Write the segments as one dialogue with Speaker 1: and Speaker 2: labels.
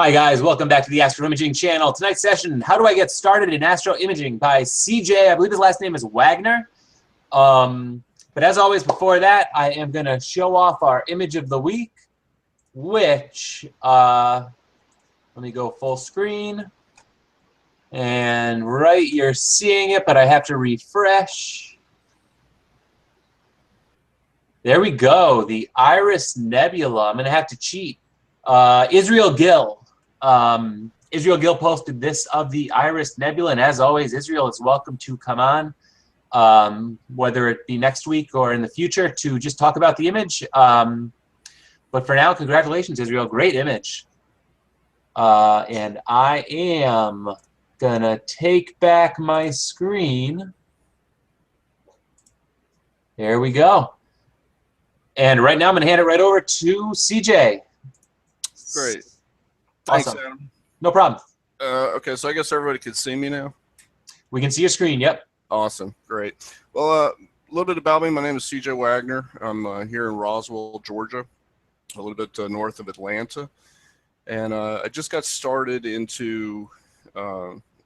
Speaker 1: Hi guys, welcome back to the Astro Imaging channel. Tonight's session, how do I get started in Astro Imaging by CJ, I believe his last name is Wagner. But as always, before that, I am going to show off our image of the week, which, let me go full screen. And right, you're seeing it, but I have to refresh. There we go, the Iris Nebula. I'm going to have to cheat. Israel Gill. Israel Gill posted this of the Iris Nebula, and as always, Israel is welcome to come on, whether it be next week or in the future, to just talk about the image. But for now, congratulations, Israel. Great image. And I am going to take back my screen. There we go. And right now, I'm going to hand it right over to CJ.
Speaker 2: Great. Thanks,
Speaker 1: Awesome.
Speaker 2: Adam.
Speaker 1: No problem.
Speaker 2: Okay, so I guess everybody can see me now.
Speaker 1: We can see your screen, yep.
Speaker 2: Awesome, great. Well, a little bit about me. My name is CJ Wagner. I'm here in Roswell, Georgia, a little bit north of Atlanta. And I just got started into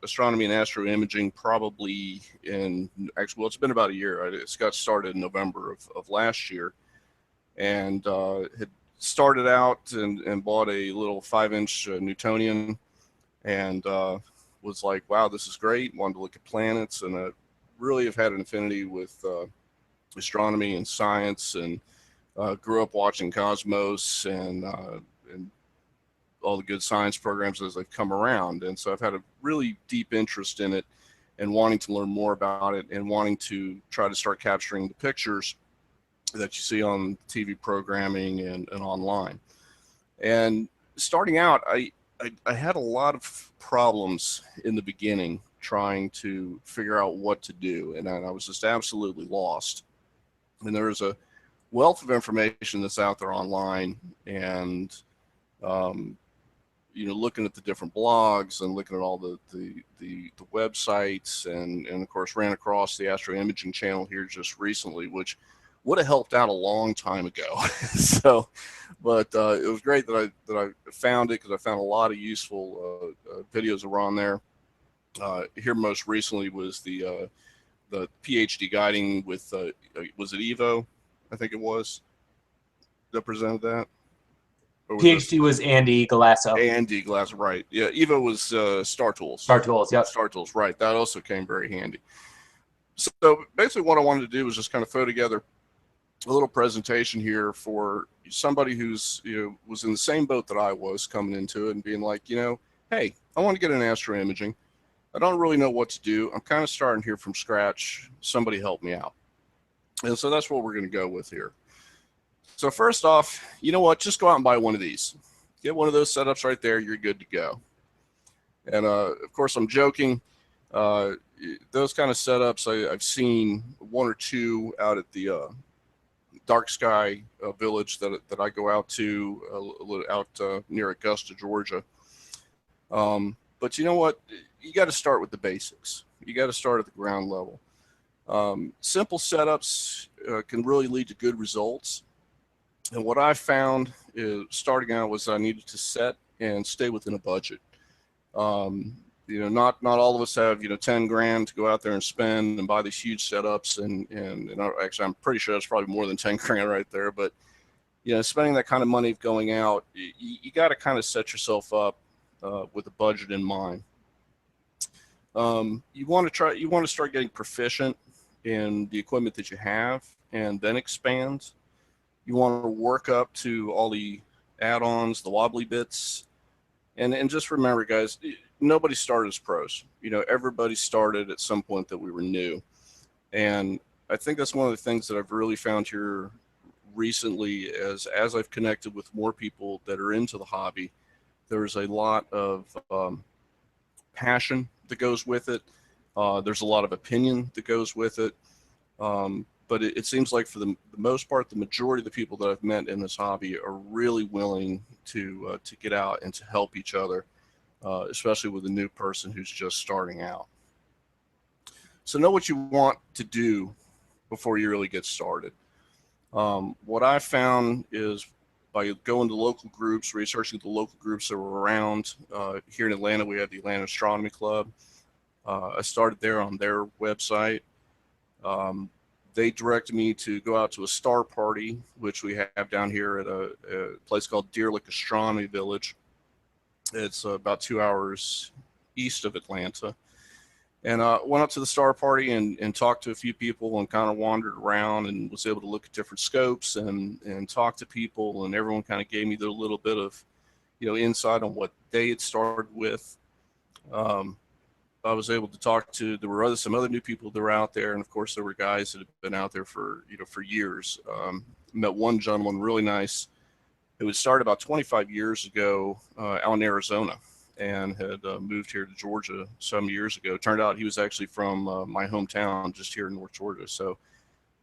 Speaker 2: astronomy and astro imaging probably in, actually, well, it's been about a year. I just got started in November of last year. And had started out and bought a little 5-inch Newtonian and was like, wow, this is great. Wanted to look at planets, and I really have had an affinity with astronomy and science, and grew up watching Cosmos and all the good science programs as they've come around. And so I've had a really deep interest in it and wanting to learn more about it and wanting to try to start capturing the pictures that you see on TV programming and online. And starting out, I had a lot of problems in the beginning trying to figure out what to do, and I was just absolutely lost. And there's a wealth of information that's out there online, and you know, looking at the different blogs and looking at all the websites, and of course ran across the Astro Imaging channel here just recently, which would have helped out a long time ago. So, but it was great that I found it, because I found a lot of useful videos that were on there. Here most recently was the PhD guiding with was it Evo? I think it was that presented that.
Speaker 1: PhD was Andy Galasso.
Speaker 2: Andy Galasso, right? Yeah, Evo was Star Tools.
Speaker 1: Star Tools, yep.
Speaker 2: Star Tools, right? That also came very handy. So basically, what I wanted to do was just kind of throw together a little presentation here for somebody who's, you know, was in the same boat that I was coming into it and being like, you know, hey, I want to get an astro imaging. I don't really know what to do. I'm kind of starting here from scratch. Somebody help me out. And so that's what we're going to go with here. So first off, you know what? Just go out and buy one of these. Get one of those setups right there. You're good to go. And of course, I'm joking. Those kind of setups, I've seen one or two out at the Dark Sky village that I go out to, out near Augusta, Georgia. But you know what? You got to start with the basics. You got to start at the ground level. Simple setups can really lead to good results. And what I found is, starting out, was I needed to set and stay within a budget. You know, not all of us have, you know, 10 grand to go out there and spend and buy these huge setups, and actually I'm pretty sure that's probably more than 10 grand right there. But you know, spending that kind of money going out, you got to kind of set yourself up with a budget in mind. You want to start getting proficient in the equipment that you have, and then expand. You want to work up to all the add-ons, the Wobble Bits, and just remember, guys, nobody started as pros. You know, everybody started at some point that we were new. And I think that's one of the things that I've really found here recently, as I've connected with more people that are into the hobby. There's a lot of passion that goes with it. There's a lot of opinion that goes with it. But it seems like, for the most part, the majority of the people that I've met in this hobby are really willing to get out and to help each other. Especially with a new person who's just starting out. So know what you want to do before you really get started. What I found is by going to local groups, researching the local groups that were around. Here in Atlanta, we have the Atlanta Astronomy Club. I started there on their website. They directed me to go out to a star party, which we have down here at a place called Deer Lick Astronomy Village. It's about 2 hours east of Atlanta. And went up to the star party and talked to a few people and kind of wandered around and was able to look at different scopes and talk to people. And everyone kind of gave me a little bit of, insight on what they had started with. I was able to talk to, there were some other new people that were out there. And of course there were guys that have been out there for years. Met one gentleman, really nice, who had started about 25 years ago out in Arizona, and had moved here to Georgia some years ago. Turned out he was actually from my hometown, just here in North Georgia. So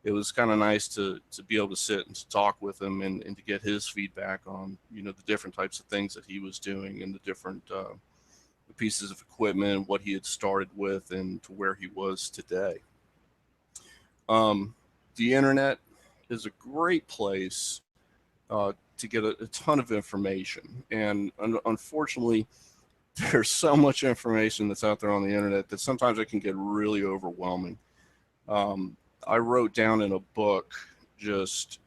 Speaker 2: it was kind of nice to be able to sit and to talk with him and to get his feedback on, the different types of things that he was doing and the different pieces of equipment, what he had started with, and to where he was today. The internet is a great place to get a ton of information. And unfortunately, there's so much information that's out there on the internet that sometimes it can get really overwhelming. I wrote down in a book just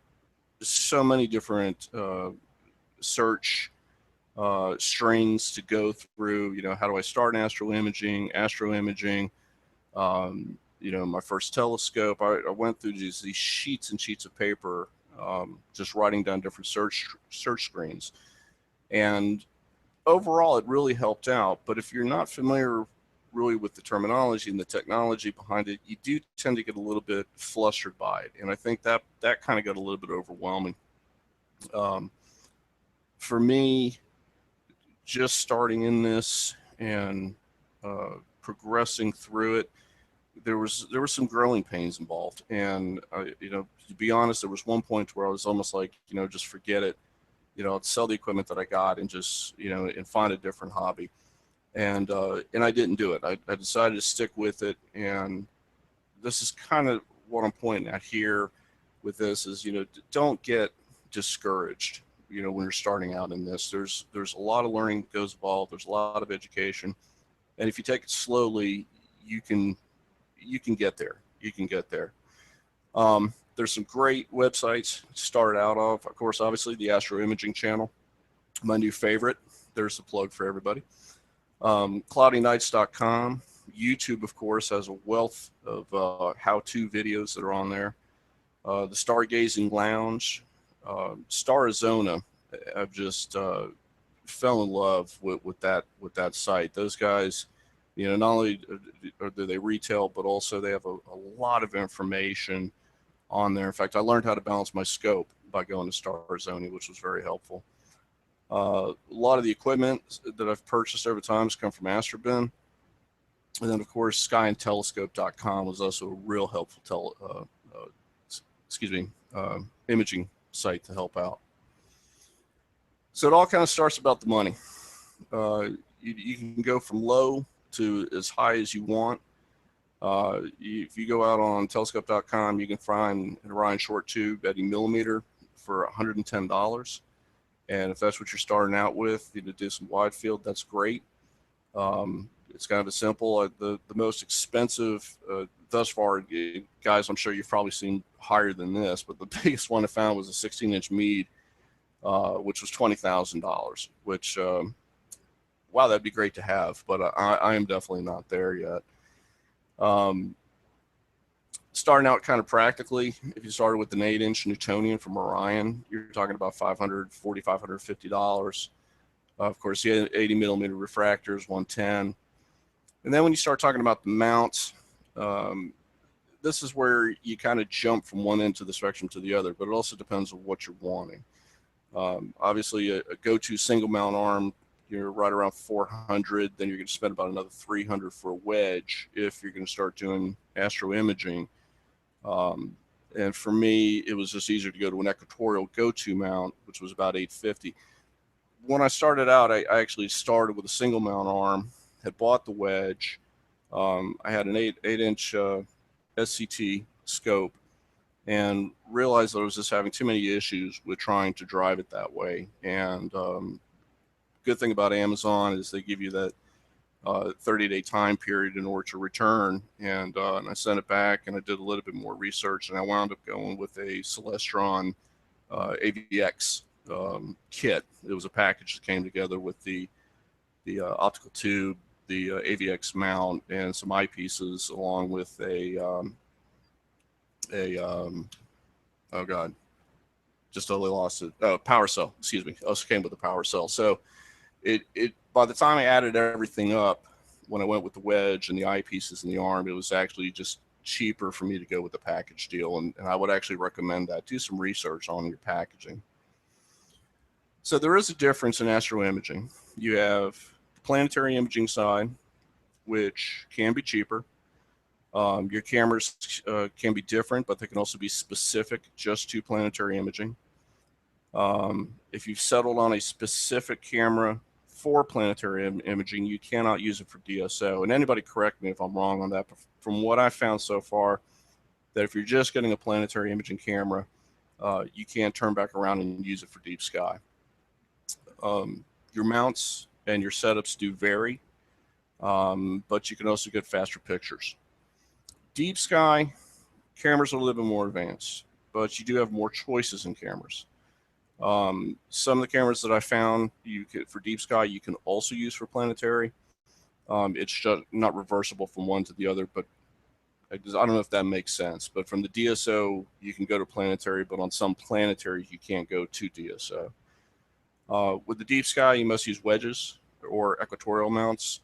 Speaker 2: so many different search strings to go through. How do I start in astro imaging, my first telescope. I went through these sheets and sheets of paper, just writing down different search screens. And overall, it really helped out. But if you're not familiar really with the terminology and the technology behind it, you do tend to get a little bit flustered by it. And I think that kind of got a little bit overwhelming. For me, just starting in this and progressing through it, there was some growing pains involved. And to be honest, there was one point where I was almost like, just forget it. I'd sell the equipment that I got and just, and find a different hobby. And I didn't do it. I decided to stick with it. And this is kind of what I'm pointing at here with this is, don't get discouraged, when you're starting out in this. There's a lot of learning that goes involved. There's a lot of education. And if you take it slowly, you can get there. You can get there. There's some great websites to start out of course, obviously the Astro Imaging channel, my new favorite. There's the plug for everybody. Cloudynights.com. YouTube, of course, has a wealth of how-to videos that are on there. The Stargazing Lounge, Starizona. I've just fell in love with that site. Those guys, not only do they retail, but also they have a lot of information on there. In fact, I learned how to balance my scope by going to Starizona, which was very helpful. A lot of the equipment that I've purchased over time has come from Astro. And then, of course, skyandtelescope.com was also a real helpful imaging site to help out. So it all kind of starts about the money. You can go from low to as high as you want. If you go out on telescope.com, you can find an Orion short tube at 80mm for $110. And if that's what you're starting out with, to do some wide field, that's great. It's kind of a simple. The most expensive thus far, guys, I'm sure you've probably seen higher than this, but the biggest one I found was a 16-inch Meade, which was $20,000. Which, wow, that'd be great to have, but I am definitely not there yet. Starting out kind of practically, if you started with an 8-inch Newtonian from Orion, you're talking about $540, $550. Of course, you had 80mm refractors, 110. And then when you start talking about the mounts, this is where you kind of jump from one end of the spectrum to the other, but it also depends on what you're wanting. Obviously, a go-to single mount arm, you're right around 400. Then you're going to spend about another 300 for a wedge if you're going to start doing astro imaging. And for me, it was just easier to go to an equatorial go-to mount, which was about 850. When I started out, I actually started with a single mount arm, had bought the wedge. I had an 8-inch SCT scope, and realized that I was just having too many issues with trying to drive it that way. And good thing about Amazon is they give you that 30-day time period in order to return. And I sent it back, and I did a little bit more research, and I wound up going with a Celestron AVX kit. It was a package that came together with the optical tube, the AVX mount, and some eyepieces, along with oh god, just totally lost it. Power cell, excuse me. Also came with a power cell. So it by the time I added everything up, when I went with the wedge and the eyepieces and the arm, it was actually just cheaper for me to go with the package deal. And I would actually recommend that. Do some research on your packaging. So there is a difference in astro imaging. You have the planetary imaging side, which can be cheaper. Your cameras can be different, but they can also be specific just to planetary imaging. If you've settled on a specific camera for planetary imaging, you cannot use it for DSO. And anybody correct me if I'm wrong on that. But from what I've found so far, that if you're just getting a planetary imaging camera, you can't turn back around and use it for deep sky. Your mounts and your setups do vary, but you can also get faster pictures. Deep sky cameras are a little bit more advanced, but you do have more choices in cameras. Some of the cameras that I found for deep sky, you can also use for planetary. It's just not reversible from one to the other, but I don't know if that makes sense. But from the DSO, you can go to planetary, but on some planetaries, you can't go to DSO. With the deep sky, you must use wedges or equatorial mounts.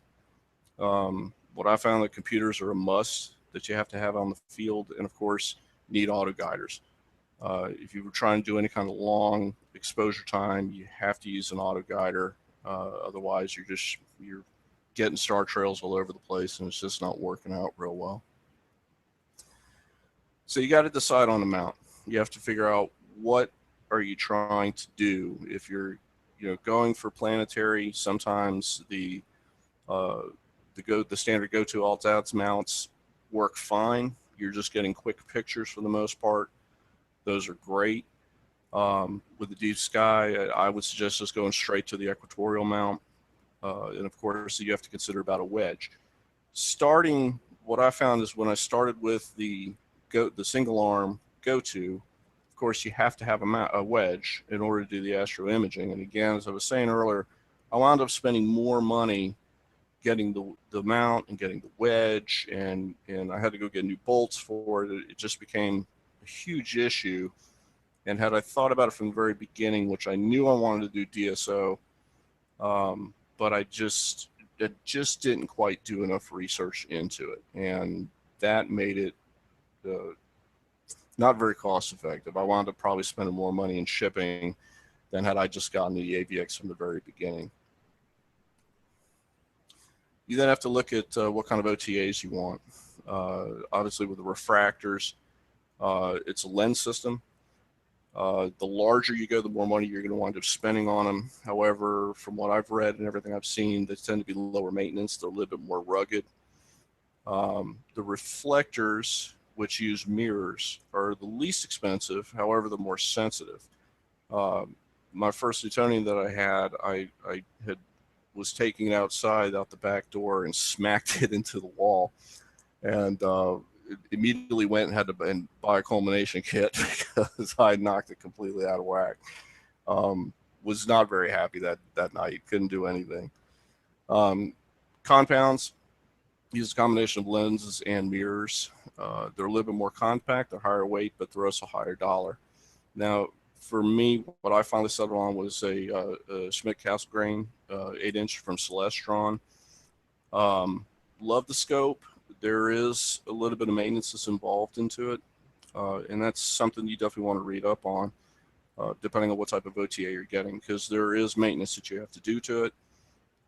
Speaker 2: What I found, that computers are a must that you have to have on the field, and of course, need auto guiders. If you were trying to do any kind of long exposure time, you have to use an auto guider. Otherwise, you're getting star trails all over the place, and it's just not working out real well. So you got to decide on the mount. You have to figure out what are you trying to do. If you're going for planetary, sometimes the standard go-to alt-outs mounts work fine. You're just getting quick pictures for the most part. Those are great. With the deep sky, I would suggest just going straight to the equatorial mount. And of course, you have to consider about a wedge. What I found is when I started with the single arm go-to, of course, you have to have a wedge in order to do the astro imaging. And again, as I was saying earlier, I wound up spending more money getting the mount and getting the wedge, and I had to go get new bolts for it. It just became a huge issue. And had I thought about it from the very beginning, which I knew I wanted to do DSO, but I just didn't quite do enough research into it, and that made it not very cost effective. I wound up probably spending more money in shipping than had I just gotten the AVX from the very beginning. You then have to look at what kind of OTAs you want. Obviously, with the refractors, it's a lens system. The larger you go, the more money you're going to wind up spending on them. However, from what I've read and everything I've seen, they tend to be lower maintenance. They're a little bit more rugged. The reflectors, which use mirrors, are the least expensive. However, the more sensitive. My first Newtonian that I was taking it outside out the back door and smacked it into the wall, and immediately went and had to buy a culmination kit because I knocked it completely out of whack. Was not very happy that night. Couldn't do anything. Compounds use a combination of lenses and mirrors. They're a little bit more compact. They're higher weight, but they're also higher dollar. Now, for me, what I finally settled on was a Schmidt Cassegrain 8-inch from Celestron. Love the scope. There is a little bit of maintenance that's involved into it, and that's something you definitely want to read up on, depending on what type of OTA you're getting, because there is maintenance that you have to do to it.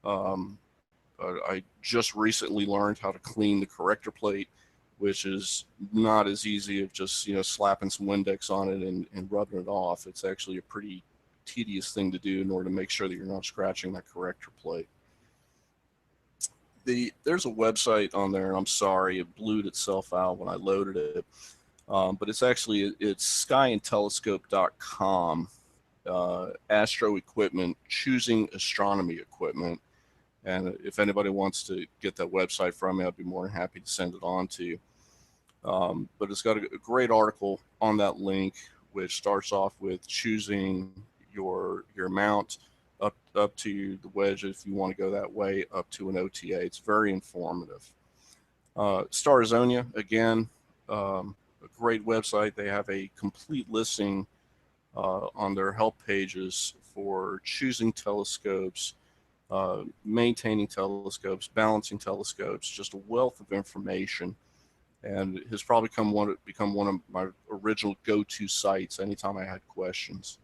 Speaker 2: I just recently learned how to clean the corrector plate, which is not as easy of just slapping some Windex on it and rubbing it off. It's actually a pretty tedious thing to do in order to make sure that you're not scratching that corrector plate. There's a website on there, and I'm sorry, it blew itself out when I loaded it. But it's actually, it's skyandtelescope.com, Astro equipment, choosing astronomy equipment. And if anybody wants to get that website from me, I'd be more than happy to send it on to you. But it's got a great article on that link, which starts off with choosing your mount up to the wedge if you want to go that way, up to an OTA. It's very informative. Starzonia, again, a great website. They have a complete listing on their help pages for choosing telescopes, maintaining telescopes, balancing telescopes, just a wealth of information, and it has probably become one of my original go-to sites anytime I had questions.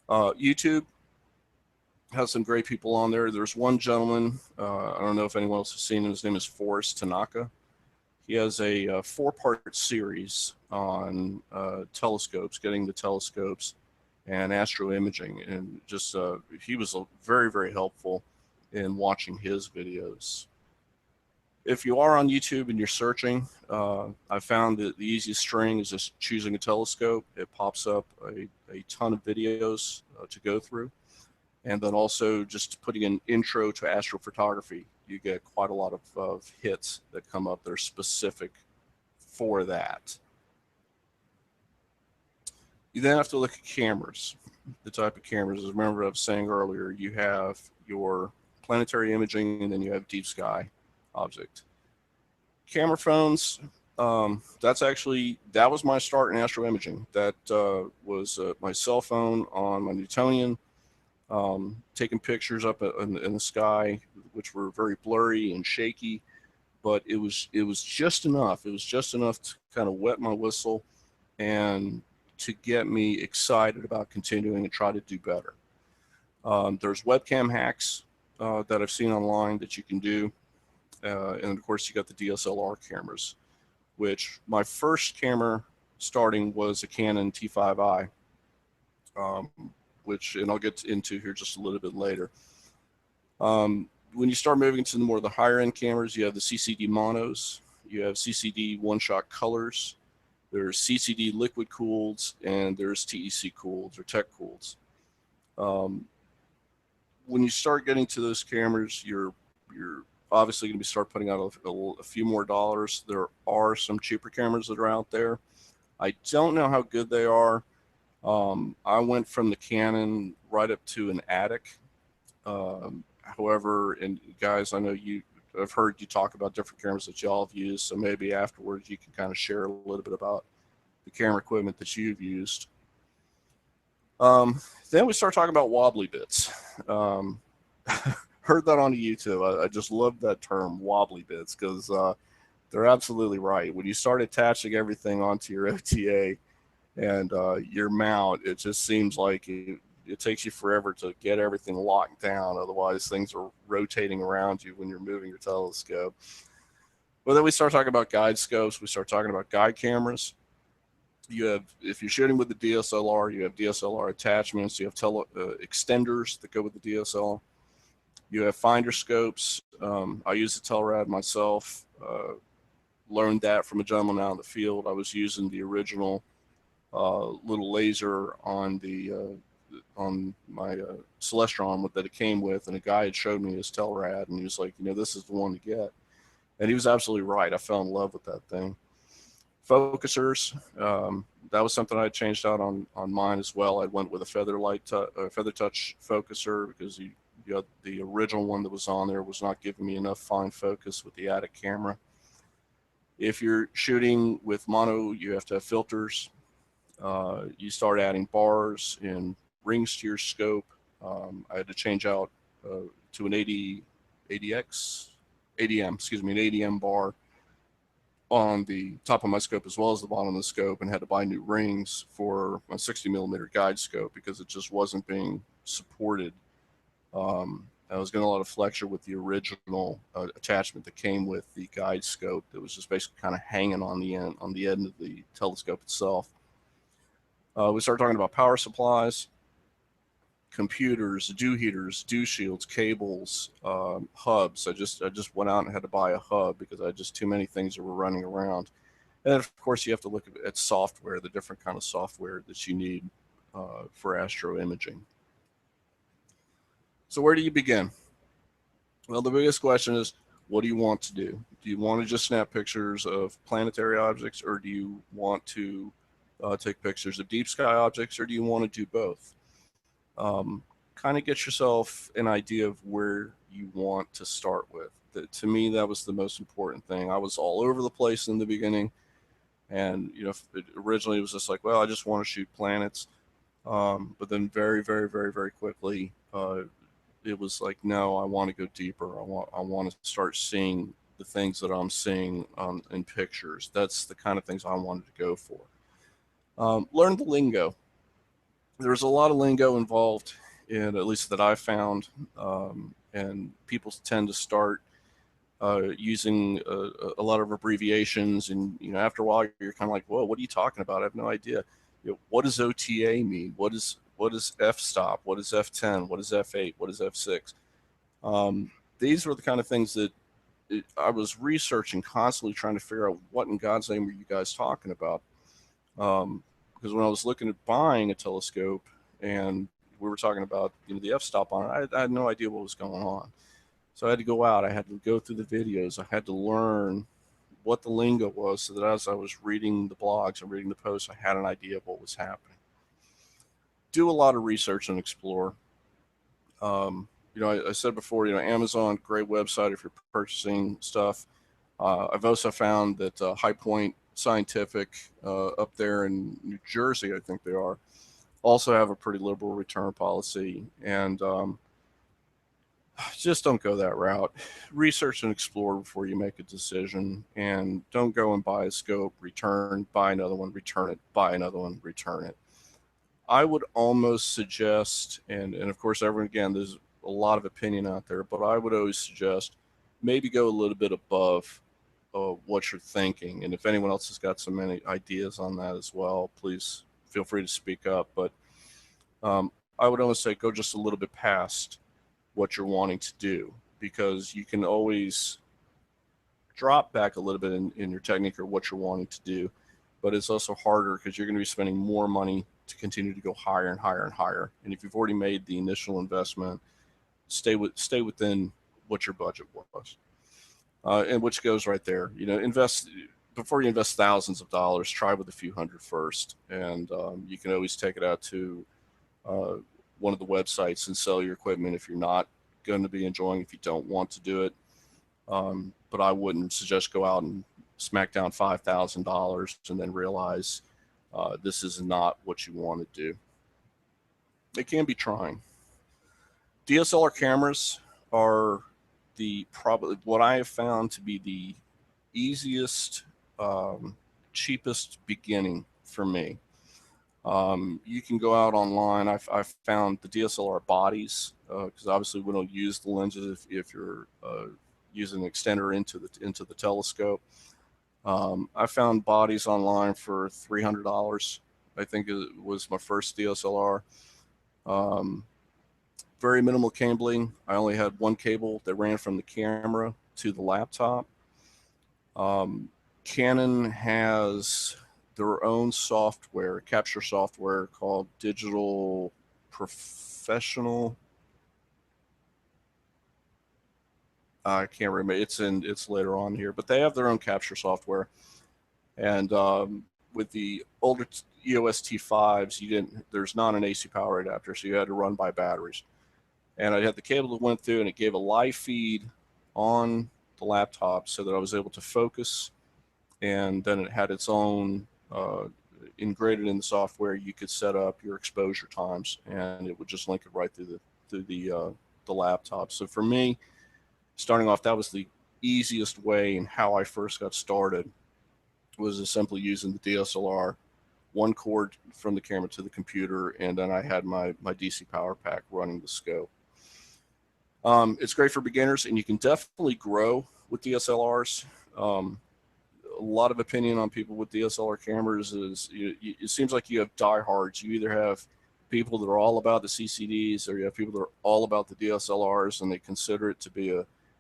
Speaker 2: YouTube has some great people on there. There's one gentleman, I don't know if anyone else has seen him, his name is Forrest Tanaka. He has a 4-part series on telescopes, getting the telescopes and astro imaging, and just he was very, very helpful in watching his videos. If you are on YouTube and you're searching, I found that the easiest string is just choosing a telescope. It pops up a ton of videos to go through. And then also just putting an intro to astrophotography, you get quite a lot of hits that come up that are specific for that. You then have to look at cameras, the type of cameras. As remember I was saying earlier, you have your planetary imaging and then you have deep sky object. Camera phones, that was my start in astro imaging. That was my cell phone on my Newtonian, taking pictures up in the sky, which were very blurry and shaky, but it was just enough. It was just enough to kind of wet my whistle and to get me excited about continuing and try to do better. There's webcam hacks that I've seen online that you can do. And of course you got the DSLR cameras, which my first camera starting was a Canon T5i, which, and I'll get into here just a little bit later. When you start moving to more of the higher end cameras, you have the CCD monos, you have CCD one-shot colors, there's CCD liquid cooleds, and there's TEC cooleds or tech cooleds. When you start getting to those cameras, you're obviously going to start putting out a few more dollars. There are some cheaper cameras that are out there. I don't know how good they are. I went from the Canon right up to an Attic. However, and guys, I know I've heard you talk about different cameras that y'all have used, so maybe afterwards you can kind of share a little bit about the camera equipment that you've used. Then we start talking about wobbly bits. Heard that on YouTube. I just love that term, wobbly bits, because they're absolutely right. When you start attaching everything onto your OTA and your mount, it just seems like it takes you forever to get everything locked down. Otherwise, things are rotating around you when you're moving your telescope. Well, then we start talking about guide scopes. We start talking about guide cameras. You have, if you're shooting with the DSLR, you have DSLR attachments. You have extenders that go with the DSLR. You have finder scopes. I use the Telrad myself. Learned that from a gentleman out in the field. I was using the original little laser on my Celestron that it came with, and a guy had showed me his Telrad, and he was like, this is the one to get. And he was absolutely right. I fell in love with that thing. Focusers, that was something I changed out on mine as well. I went with a Feather Touch focuser because the original one that was on there was not giving me enough fine focus with the Attic camera. If you're shooting with mono, you have to have filters. You start adding bars and rings to your scope. I had to change out to an ADM bar on the top of my scope as well as the bottom of the scope, and had to buy new rings for my 60mm guide scope because it just wasn't being supported. I was getting a lot of flexure with the original attachment that came with the guide scope that was just basically kind of hanging on the end of the telescope itself. We started talking about power supplies, computers, dew heaters, dew shields, cables, hubs. I just went out and had to buy a hub because I had just too many things that were running around. And then of course you have to look at software, the different kind of software that you need for astro imaging. So where do you begin? Well, the biggest question is, what do you want to do? Do you want to just snap pictures of planetary objects, or do you want to take pictures of deep sky objects, or do you want to do both? Kind of get yourself an idea of where you want to start with. To me, that was the most important thing. I was all over the place in the beginning, and originally it was just like, well, I just want to shoot planets, but then very, very, very, very quickly, it was like, no, I want to go deeper. I want to start seeing the things that I'm seeing in pictures. That's the kind of things I wanted to go for. Learn the lingo. There's a lot of lingo involved, in at least that I found, and people tend to start using a lot of abbreviations, and after a while you're kind of like, whoa, what are you talking about? I have no idea. What does OTA mean? What is f-stop? What is f10? What is f8? What is f6? These were the kind of things that I was researching constantly, trying to figure out what in God's name were you guys talking about. Because when I was looking at buying a telescope and we were talking about the f-stop on it, I had no idea what was going on. So I had to go out. I had to go through the videos. I had to learn what the lingo was, so that as I was reading the blogs and reading the posts, I had an idea of what was happening. Do a lot of research and explore. I said before, Amazon, great website if you're purchasing stuff. I've also found that High Point Scientific up there in New Jersey, I think they are, also have a pretty liberal return policy. And just don't go that route. Research and explore before you make a decision, and don't go and buy a scope, return, buy another one, return it, buy another one, return it. I would almost suggest, and of course, again, there's a lot of opinion out there, but I would always suggest maybe go a little bit above what you're thinking. And if anyone else has got so many ideas on that as well, please feel free to speak up. But I would almost say go just a little bit past what you're wanting to do, because you can always drop back a little bit in your technique or what you're wanting to do. But it's also harder because you're going to be spending more money to continue to go higher and higher and higher. And if you've already made the initial investment, stay within what your budget was, and which goes right there. Invest before you invest thousands of dollars. Try with a few hundred first, and you can always take it out to one of the websites and sell your equipment if you're not going to be enjoying, if you don't want to do it. But I wouldn't suggest go out and smack down $5,000 and then realize this is not what you want to do. It can be trying. DSLR cameras are probably what I have found to be the easiest, cheapest beginning for me. You can go out online. I've found the DSLR bodies, because obviously we don't use the lenses if you're using an extender into the telescope. I found bodies online for $300. I think it was my first DSLR. Very minimal cabling. I only had one cable that ran from the camera to the laptop. Canon has their own software, capture software called Digital Professional. I can't remember. It's later on here, but they have their own capture software. And with the older EOS T5s, there's not an AC power adapter, so you had to run by batteries. And I had the cable that went through, and it gave a live feed on the laptop so that I was able to focus. And then it had its own integrated in the software. You could set up your exposure times, and it would just link it right through the laptop. So for me, starting off, that was the easiest way, and how I first got started was just simply using the DSLR, one cord from the camera to the computer, and then I had my DC power pack running the scope. It's great for beginners, and you can definitely grow with DSLRs. A lot of opinion on people with DSLR cameras is it seems like you have diehards. You either have people that are all about the CCDs, or you have people that are all about the DSLRs, and they consider it to be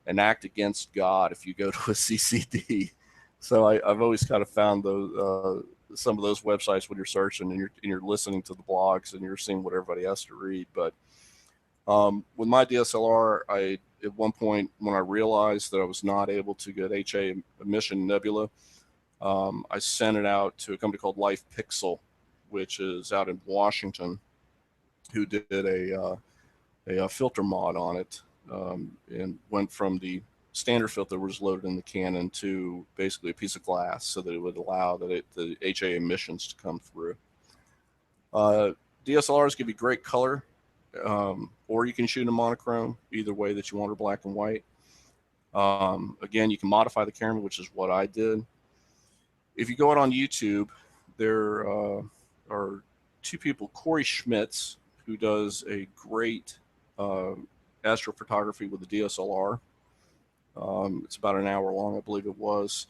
Speaker 2: an act against God if you go to a CCD. So I've always kind of found those some of those websites when you're searching and you're listening to the blogs and you're seeing what everybody has to read. But with my DSLR, I at one point when I realized that I was not able to get HA emission nebula, I sent it out to a company called Life Pixel, which is out in Washington, who did a filter mod on it, and went from the standard filter that was loaded in the Canon to basically a piece of glass so that it would allow the HA emissions to come through. DSLRs give you great color, or you can shoot in monochrome, either way that you want, or black and white. Again, you can modify the camera, which is what I did. If you go out on YouTube, there are two people, Corey Schmitz, who does a great astrophotography with the DSLR. It's about an hour long, I believe it was.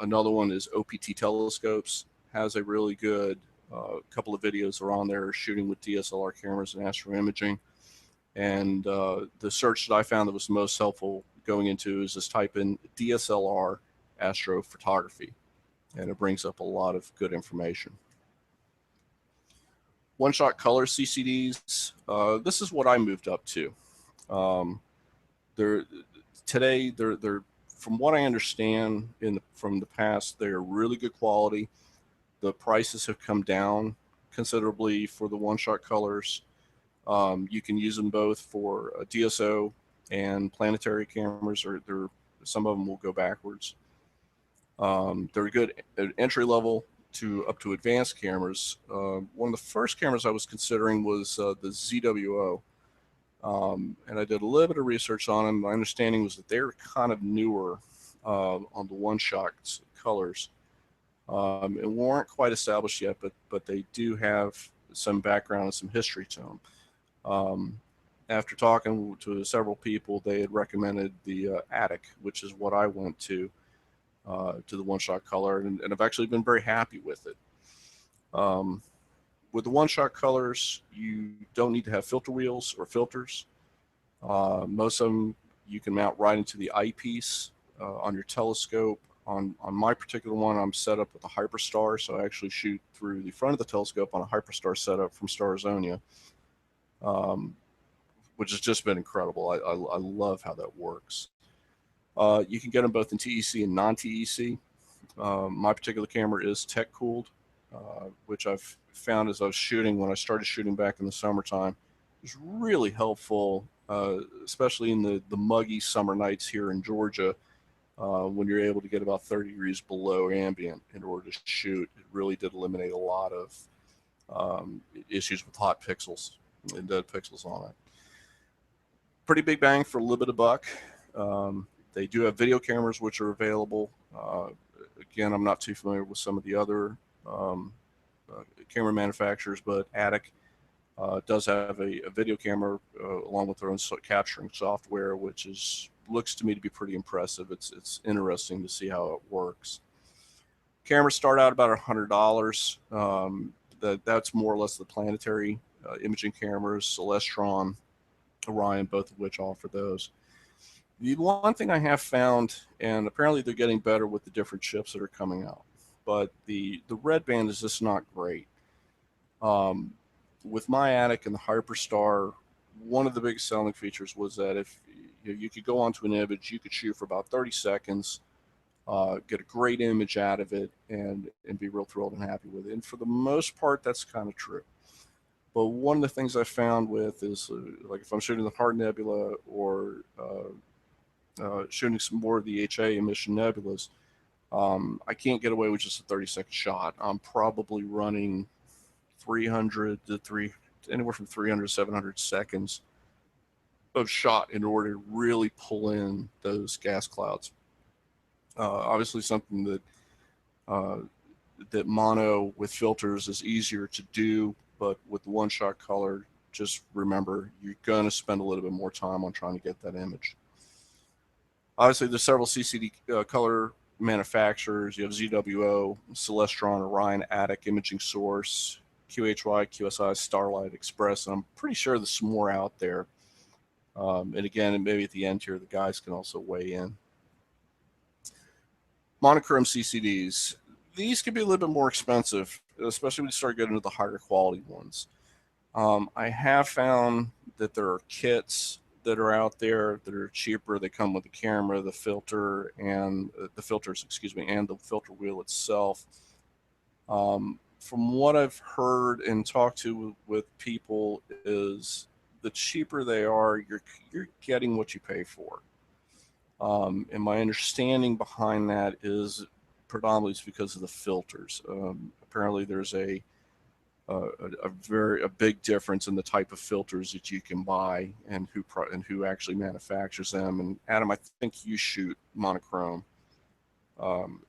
Speaker 2: Another one is OPT Telescopes, has a really good couple of videos are on there shooting with DSLR cameras and astro imaging. And the search that I found that was most helpful going into is just type in DSLR astrophotography, and it brings up a lot of good information. One-shot color CCDs. This is what I moved up to. Today, they're from what I understand from the past, they're really good quality. The prices have come down considerably for the one-shot colors. You can use them both for DSO and planetary cameras, or some of them will go backwards. They're good at entry level to up to advanced cameras. One of the first cameras I was considering was the ZWO. And I did a little bit of research on them. My understanding was that they're kind of newer on the one-shot colors, and weren't quite established yet, but they do have some background and some history to them. After talking to several people, they had recommended the Attic, which is what I went to the one-shot color, and I've actually been very happy with it. With the one-shot colors, you don't need to have filter wheels or filters. Most of them you can mount right into the eyepiece on your telescope. On my particular one, I'm set up with a Hyperstar, so I actually shoot through the front of the telescope on a Hyperstar setup from Starzonia, which has just been incredible. I love how that works. You can get them both in TEC and non-TEC. My particular camera is tech-cooled, which I've found as I was shooting, when I started shooting back in the summertime, it was really helpful, especially in the muggy summer nights here in Georgia, when you're able to get about 30 degrees below ambient in order to shoot. It really did eliminate a lot of issues with hot pixels and dead pixels on it. Pretty big bang for a little bit of buck. They do have video cameras which are available. Again, I'm not too familiar with some of the other camera manufacturers, but Attic does have a video camera along with their own capturing software, which looks to me to be pretty impressive. It's interesting to see how it works. Cameras start out about $100. That's more or less the planetary imaging cameras, Celestron, Orion, both of which offer those. The one thing I have found, and apparently they're getting better with the different chips that are coming out, but the red band is just not great. With my Attic and the Hyperstar, one of the big selling features was that if you could go onto an image, you could shoot for about 30 seconds, get a great image out of it, and be real thrilled and happy with it. And for the most part, that's kind of true. But one of the things I found with is, like if I'm shooting the Hard Nebula or shooting some more of the HA emission nebulas, I can't get away with just a 30-second shot. I'm probably running 300 to anywhere from 300 to 700 seconds of shot in order to really pull in those gas clouds. Obviously, something that mono with filters is easier to do, but with the one-shot color, just remember you're going to spend a little bit more time on trying to get that image. Obviously, there's several CCD color manufacturers. You have ZWO, Celestron, Orion, Attic, Imaging Source, QHY, QSI, Starlight, Express, and I'm pretty sure there's some more out there. And again, and maybe at the end here, the guys can also weigh in. monochrome CCDs. These can be a little bit more expensive, especially when you start getting into the higher quality ones. I have found that there are kits that are out there that are cheaper. They come with the camera, the filter, and the filters, excuse me, and the filter wheel itself. From what I've heard and talked to with people, is the cheaper they are, you're getting what you pay for. And my understanding behind that is predominantly because of the filters. Apparently, there's a big difference in the type of filters that you can buy and who actually manufactures them. And Adam, I think you shoot monochrome,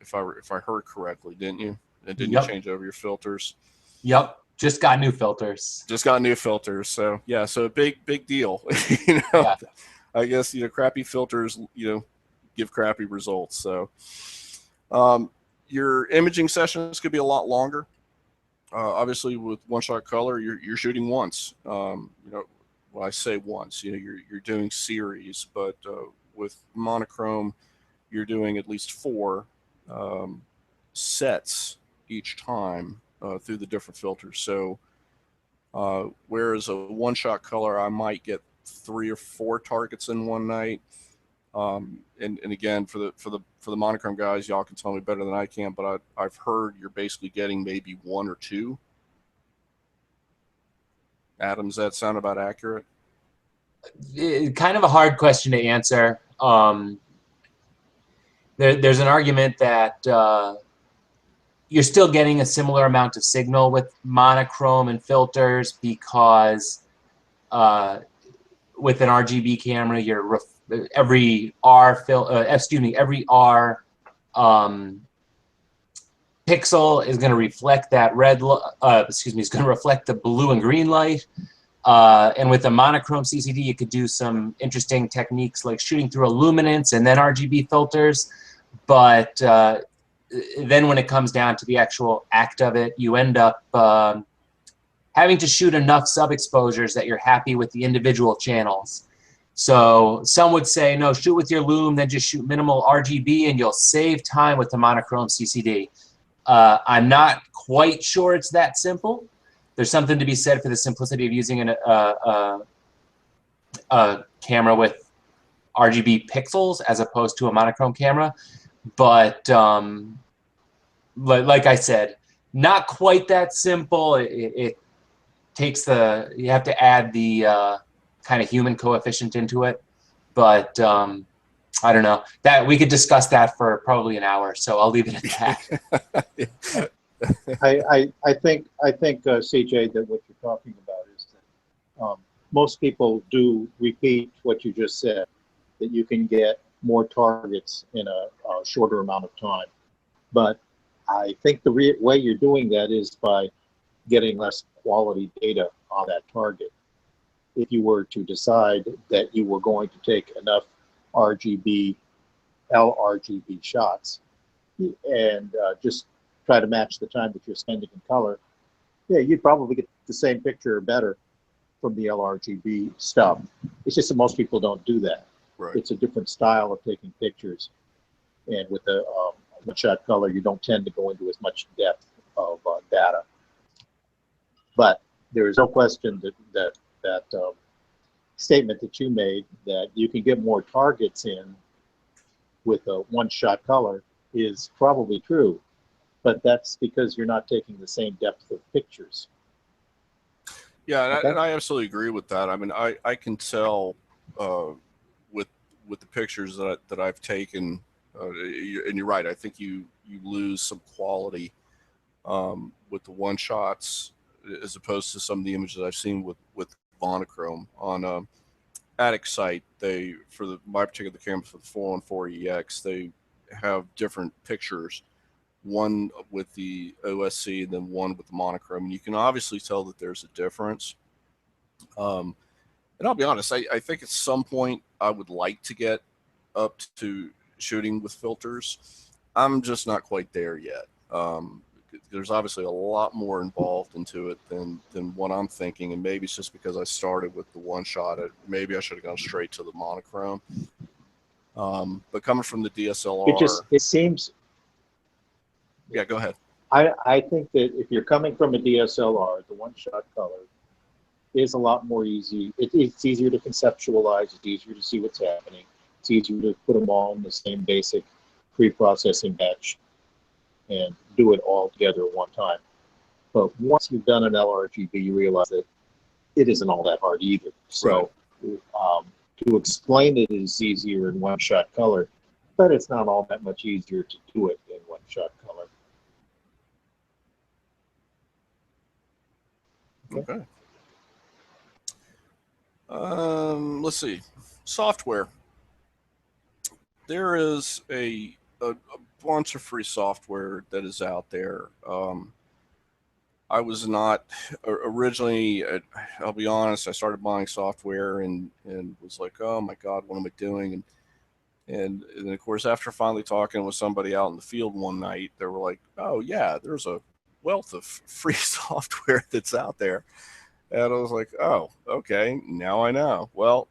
Speaker 2: if I heard correctly, didn't you? And didn't you change over your filters?
Speaker 1: Yep, just got new filters.
Speaker 2: Just got new filters. So yeah, so a big deal. You know, yeah. I guess, you know, crappy filters, you know, give crappy results. So your imaging sessions could be a lot longer. Obviously, with one-shot color, you're shooting once. You know, well, I say once. You know, you're doing series, but with monochrome, you're doing at least 4 sets each time through the different filters. So whereas a one-shot color, I might get 3 or 4 targets in one night. And again, for the monochrome guys, y'all can tell me better than I can, but I've heard you're basically getting maybe 1 or 2. Adam, does that sound about accurate?
Speaker 1: Kind of a hard question to answer. There's an argument that you're still getting a similar amount of signal with monochrome and filters because with an RGB camera, every R pixel is going to reflect that is going to reflect the blue and green light. And with a monochrome CCD, you could do some interesting techniques like shooting through a luminance and then RGB filters. But then when it comes down to the actual act of it, you end up having to shoot enough sub-exposures that you're happy with the individual channels. So some would say, no, shoot with your lume, then just shoot minimal RGB, and you'll save time with the monochrome CCD. I'm not quite sure it's that simple. There's something to be said for the simplicity of using a camera with RGB pixels as opposed to a monochrome camera. But like I said, not quite that simple. It takes you have to add the kind of human coefficient into it. But I don't know. That we could discuss that for probably an hour, so I'll leave it at that.
Speaker 3: I think CJ, that what you're talking about is that most people do repeat what you just said, that you can get more targets in a shorter amount of time. But I think the way you're doing that is by getting less quality data on that target. If you were to decide that you were going to take enough RGB, LRGB shots and just try to match the time that you're spending in color, yeah, you'd probably get the same picture or better from the LRGB stuff. It's just that most people don't do that.
Speaker 2: Right. It's
Speaker 3: a different style of taking pictures. And with the one-shot color, you don't tend to go into as much depth of data. But there is no question that statement that you made, that you can get more targets in with a one-shot color, is probably true. But that's because you're not taking the same depth of pictures.
Speaker 2: Yeah, and I absolutely agree with that. I mean, I can tell with the pictures that I've taken, and you're right. I think you lose some quality with the one shots as opposed to some of the images I've seen with monochrome on Attic site. My particular camera for the 414 EX, they have different pictures, one with the OSC and then one with the monochrome. And you can obviously tell that there's a difference. And I'll be honest, I think at some point I would like to get up to shooting with filters. I'm just not quite there yet. There's obviously a lot more involved into it than what I'm thinking, and maybe it's just because I started with the one shot. Maybe I should have gone straight to the monochrome. But coming from the DSLR,
Speaker 3: it seems
Speaker 2: Yeah, go ahead.
Speaker 3: I think that if you're coming from a DSLR, the one-shot color is a lot more easy. It's easier to conceptualize. It's easier to see what's happening. It's easier to put them all in the same basic pre-processing batch and do it all together at one time. But once you've done an LRGB, you realize that it isn't all that hard either. So to explain it is easier in one-shot color, but it's not all that much easier to do it in one-shot color.
Speaker 2: Okay. Let's see. Software. There is a bunch of free software that is out there. I was not originally, I'll be honest, I started buying software and was like, oh my God, what am I doing? And of course, after finally talking with somebody out in the field one night, they were like, oh yeah, there's a wealth of free software that's out there. And I was like, oh, okay, now I know. Well,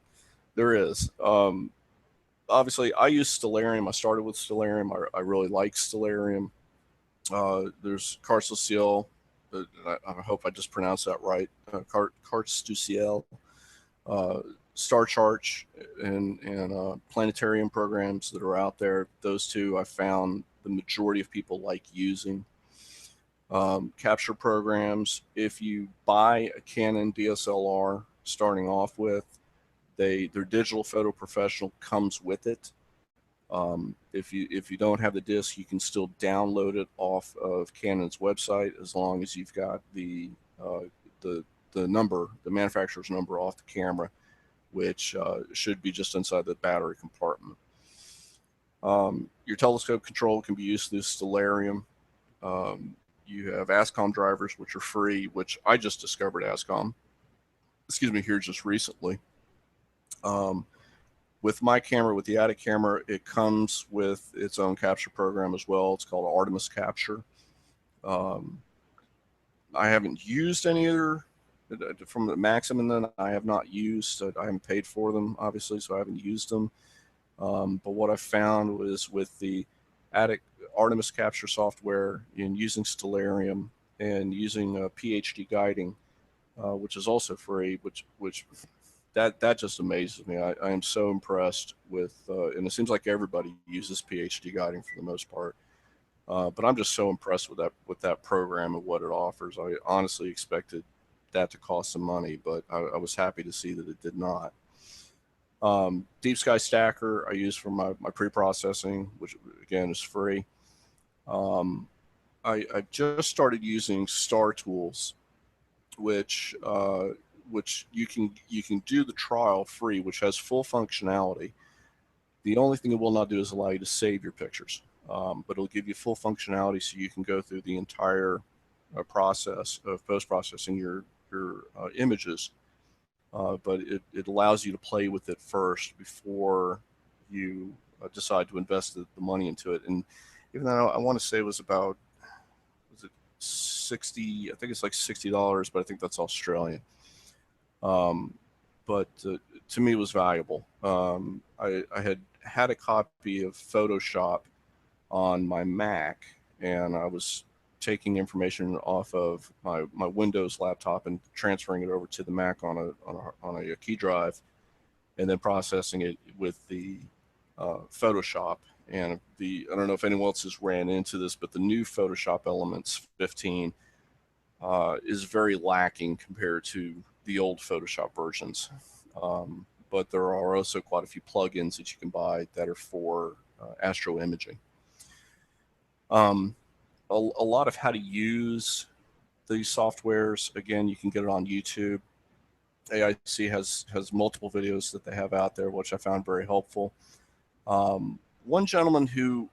Speaker 2: there is. Obviously, I use Stellarium. I started with Stellarium. I really like Stellarium. There's Cartesiel. I hope I just pronounced that right. Cartesiel, Star Charge, and planetarium programs that are out there. Those two I found the majority of people like using. Capture programs. If you buy a Canon DSLR starting off with, their Digital Photo Professional comes with it. If you don't have the disc, you can still download it off of Canon's website as long as you've got the number, the manufacturer's number off the camera, which should be just inside the battery compartment. Your telescope control can be used through Stellarium. You have ASCOM drivers, which are free, which I just discovered ASCOM, here just recently. With my camera, with the Attic camera, it comes with its own capture program as well. It's called Artemis Capture. I haven't used any other from the Maxim, and then I have not used. I haven't paid for them, obviously, so I haven't used them. But what I found was with the Attic Artemis Capture software and using Stellarium and using PhD guiding, which is also free, which that just amazes me. I am so impressed with, and it seems like everybody uses PhD guiding for the most part. But I'm just so impressed with that program and what it offers. I honestly expected that to cost some money, but I was happy to see that it did not. Deep Sky Stacker I use for my pre-processing, which again is free. I just started using Star Tools, which you can do the trial free, which has full functionality. The only thing it will not do is allow you to save your pictures, but it'll give you full functionality so you can go through the entire process of post-processing your images. But it allows you to play with it first before you decide to invest the money into it. And even though I want to say it was about, was it 60? I think it's like $60, but I think that's Australian. But to me, it was valuable. I had a copy of Photoshop on my Mac, and I was taking information off of my Windows laptop and transferring it over to the Mac on a key drive, and then processing it with the Photoshop. And I don't know if anyone else has ran into this, but the new Photoshop Elements 15 is very lacking compared to the old Photoshop versions. But there are also quite a few plugins that you can buy that are for Astro imaging. A lot of how to use these softwares, again, you can get it on YouTube. AIC has multiple videos that they have out there, which I found very helpful. One gentleman who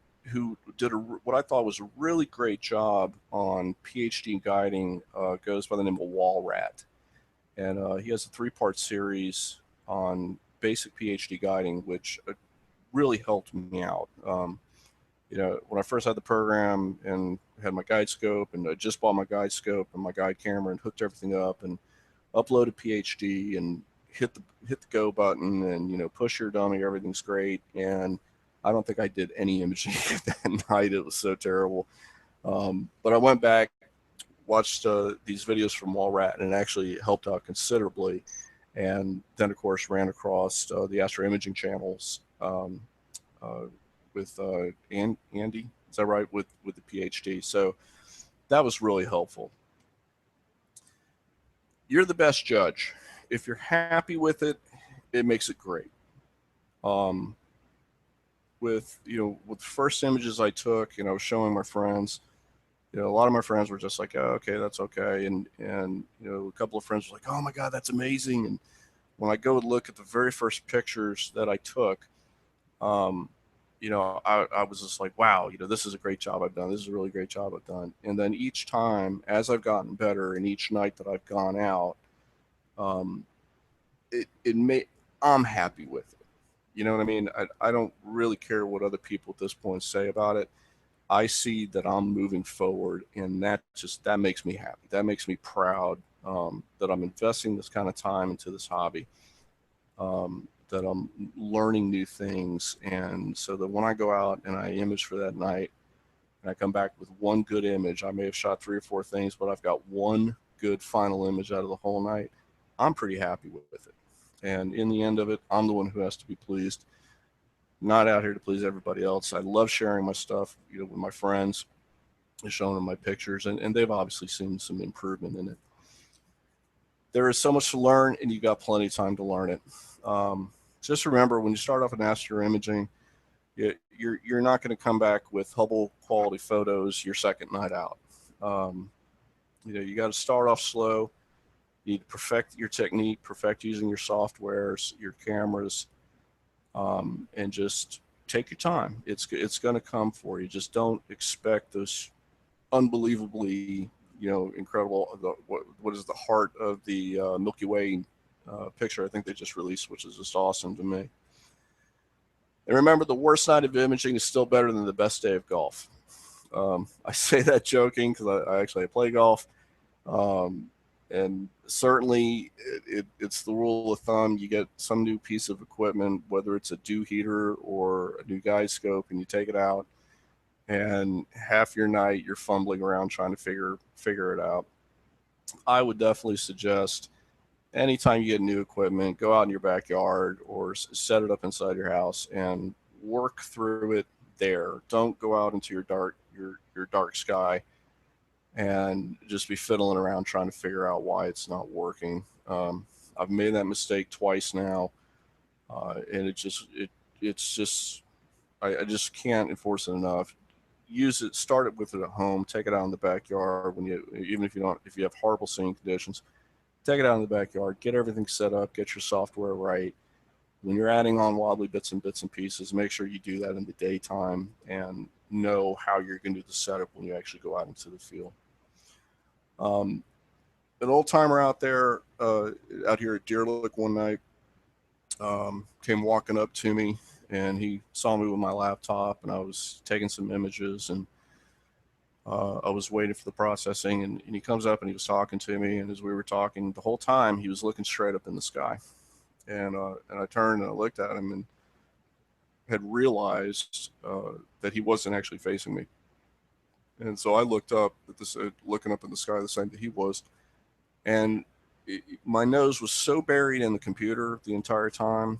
Speaker 2: did what I thought was a really great job on PhD guiding goes by the name of Walrat. And he has a 3-part series on basic PhD guiding, which really helped me out. When I first had the program and had my guide scope, and I just bought my guide scope and my guide camera and hooked everything up and uploaded PhD and hit the go button and push your dummy, everything's great. And I don't think I did any imaging that night. It was so terrible. But I went back, watched these videos from Walrat, and it actually helped out considerably. And then, of course, ran across the Astro imaging channels with Andy, is that right, with the PhD. So that was really helpful. You're the best judge. If you're happy with it, it makes it great. With the first images I took, showing my friends, a lot of my friends were just like, oh, okay, that's okay. And a couple of friends were like, oh my God, that's amazing. And when I go look at the very first pictures that I took, I was just like, wow, this is a great job I've done. This is a really great job I've done. And then each time, as I've gotten better, and each night that I've gone out, I'm happy with it. You know what I mean? I don't really care what other people at this point say about it. I see that I'm moving forward, and that makes me happy. That makes me proud that I'm investing this kind of time into this hobby, that I'm learning new things. And so that when I go out and I image for that night, and I come back with one good image, I may have shot 3 or 4 things, but I've got one good final image out of the whole night, I'm pretty happy with it. And in the end of it, I'm the one who has to be pleased. Not out here to please everybody else. I love sharing my stuff, with my friends, and showing them my pictures, and they've obviously seen some improvement in it. There is so much to learn, and you've got plenty of time to learn it. Just remember, when you start off in astro imaging, you're not going to come back with Hubble quality photos your second night out. You got to start off slow. You need to perfect your technique, perfect using your softwares, your cameras, and just take your time. It's going to come for you. Just don't expect those unbelievably, incredible. What is the heart of the Milky Way picture I think they just released, which is just awesome to me. And remember, the worst night of imaging is still better than the best day of golf. I say that joking because I actually play golf. And certainly it's the rule of thumb. You get some new piece of equipment, whether it's a dew heater or a new guide scope, and you take it out, and half your night you're fumbling around trying to figure it out. I would definitely suggest, anytime you get new equipment, go out in your backyard or set it up inside your house and work through it there. Don't go out into your dark sky and just be fiddling around trying to figure out why it's not working. I've made that mistake twice now, and it's just I just can't enforce it enough. Use it, start it with it at home, take it out in the backyard even if you have horrible seeing conditions, take it out in the backyard, get everything set up, get your software right. When you're adding on wobbly bits and pieces, make sure you do that in the daytime and know how you're going to do the setup when you actually go out into the field. An old timer out there, out here at Deer Lick one night, came walking up to me, and he saw me with my laptop, and I was taking some images, and I was waiting for the processing, and he comes up and he was talking to me, and as we were talking, the whole time he was looking straight up in the sky, and I turned and I looked at him and had realized that he wasn't actually facing me. And so I looked up at this, looking up in the sky the same that he was, and my nose was so buried in the computer the entire time,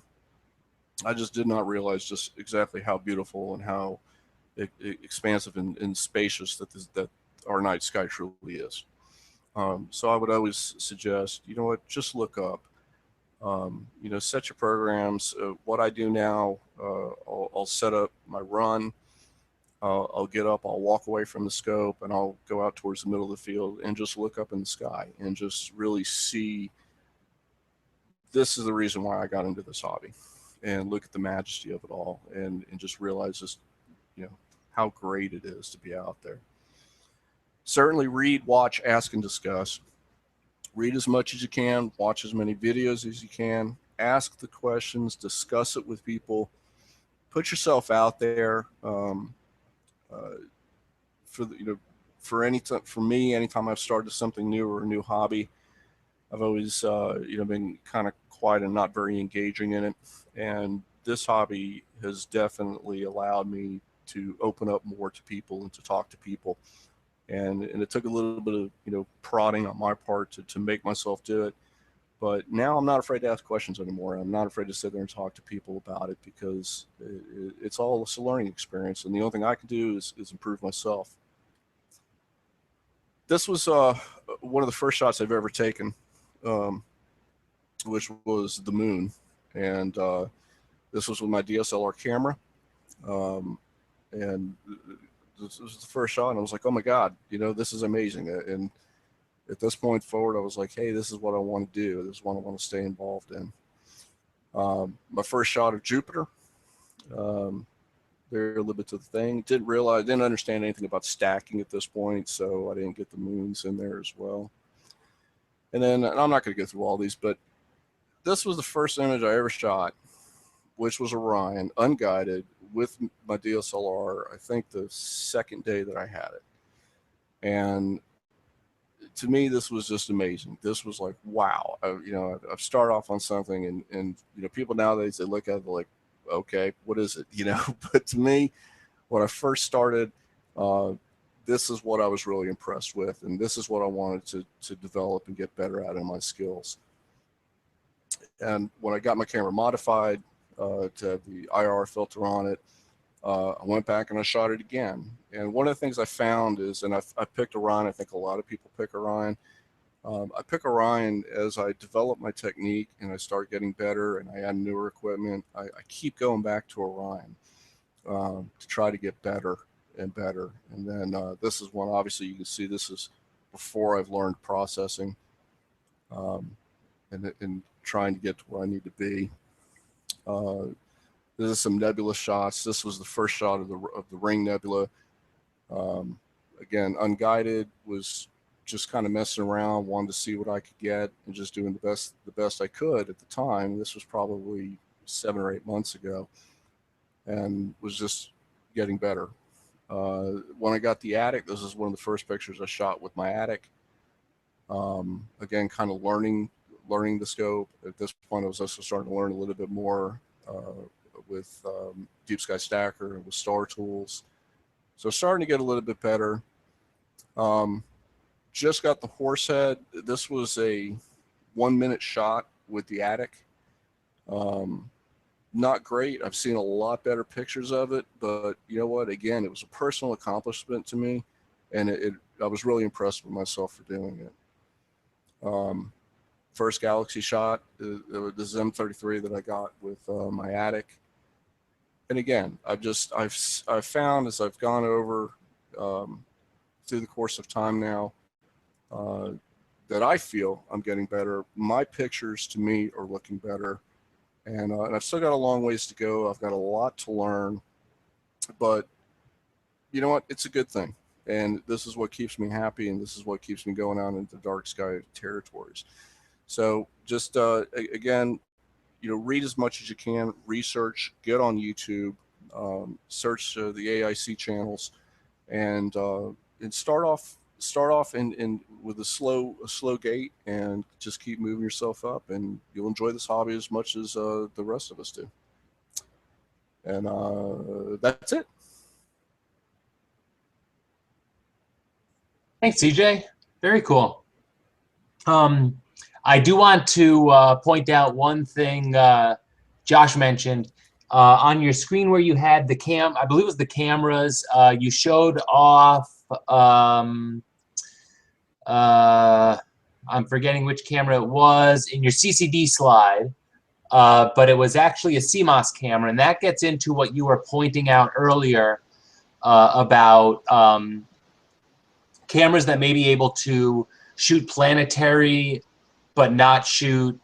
Speaker 2: I just did not realize just exactly how beautiful and how expansive and spacious that our night sky truly is. So I would always suggest, just look up. Set your programs. What I do now, I'll set up my run. I'll get up, I'll walk away from the scope, and I'll go out towards the middle of the field and just look up in the sky and just really see, this is the reason why I got into this hobby, and look at the majesty of it all, and just realize just, how great it is to be out there. Certainly read, watch, ask, and discuss. Read as much as you can, watch as many videos as you can, ask the questions, discuss it with people, put yourself out there. For me, anytime I've started something new or a new hobby, I've always been kind of quiet and not very engaging in it. And this hobby has definitely allowed me to open up more to people and to talk to people and it took a little bit of, you know, prodding on my part to make myself do it. But now I'm not afraid to ask questions anymore. I'm not afraid to sit there and talk to people about it, because it's all a learning experience, and the only thing I can do is improve myself. This was one of the first shots I've ever taken, which was the moon, and this was with my DSLR camera, and this was the first shot, and I was like, oh my God, you know, this is amazing. And at this point forward, I was like, hey, this is what I want to do. This is what I want to stay involved in. My first shot of Jupiter, very a little bit to the thing. Didn't understand anything about stacking at this point, so I didn't get the moons in there as well. And then, and I'm not going to go through all these, but this was the first image I ever shot, which was Orion, unguided, with my DSLR, I think the second day that I had it. And to me, this was just amazing. This was like, wow. You know, I've started off on something, and you know, people nowadays, they look at it like, okay, what is it? You know, but to me, when I first started, this is what I was really impressed with, and this is what I wanted to develop and get better at in my skills. And when I got my camera modified to have the IR filter on it, I went back and I shot it again. And one of the things I found is, and I picked Orion, I think a lot of people pick Orion. I pick Orion as I develop my technique and I start getting better and I add newer equipment. I keep going back to Orion to try to get better and better. And then this is one, obviously you can see this is before I've learned processing and trying to get to where I need to be. This is some nebula shots. This was the first shot of the Ring Nebula. Again, unguided, was just kind of messing around, wanted to see what I could get, and just doing the best I could at the time. This was probably 7 or 8 months ago, and was just getting better. When I got the Attic, this is one of the first pictures I shot with my Attic. Again, kind of learning the scope. At this point, I was also starting to learn a little bit more with Deep Sky Stacker and with Star Tools. So starting to get a little bit better. Just got the Horsehead. This was a 1-minute shot with the Attic. Not great. I've seen a lot better pictures of it, but you know what? Again, it was a personal accomplishment to me, and I was really impressed with myself for doing it. First Galaxy shot, the M33 that I got with my Attic. And again, I've found as I've gone over through the course of time now that I feel I'm getting better. My pictures to me are looking better, and I've still got a long ways to go. I've got a lot to learn, but you know what? It's a good thing, and this is what keeps me happy, and this is what keeps me going out into dark sky territories. So just again, you know, read as much as you can, research, get on YouTube, search the AIC channels, and start off in with a slow gait, and just keep moving yourself up, and you'll enjoy this hobby as much as the rest of us do. And that's it.
Speaker 1: Thanks, CJ. Very cool. I do want to point out one thing Josh mentioned. On your screen where you had the I believe it was the cameras, you showed off, I'm forgetting which camera it was, in your CCD slide, but it was actually a CMOS camera, and that gets into what you were pointing out earlier about cameras that may be able to shoot planetary but not shoot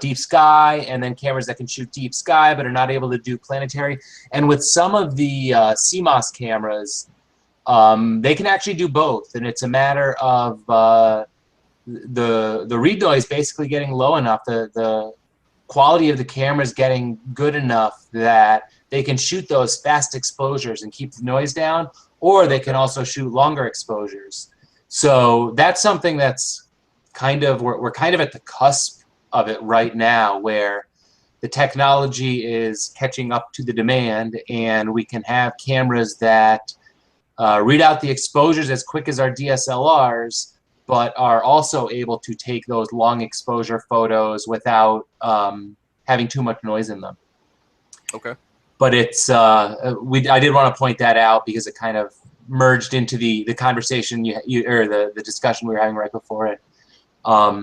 Speaker 1: deep sky, and then cameras that can shoot deep sky but are not able to do planetary. And with some of the CMOS cameras, they can actually do both, and it's a matter of the read noise basically getting low enough, the quality of the camera is getting good enough that they can shoot those fast exposures and keep the noise down, or they can also shoot longer exposures. So that's something that's kind of, we're kind of at the cusp of it right now, where the technology is catching up to the demand, and we can have cameras that read out the exposures as quick as our DSLRs, but are also able to take those long exposure photos without having too much noise in them.
Speaker 2: Okay.
Speaker 1: But it's I did want to point that out because it kind of merged into the conversation or the discussion we were having right before it. Yeah,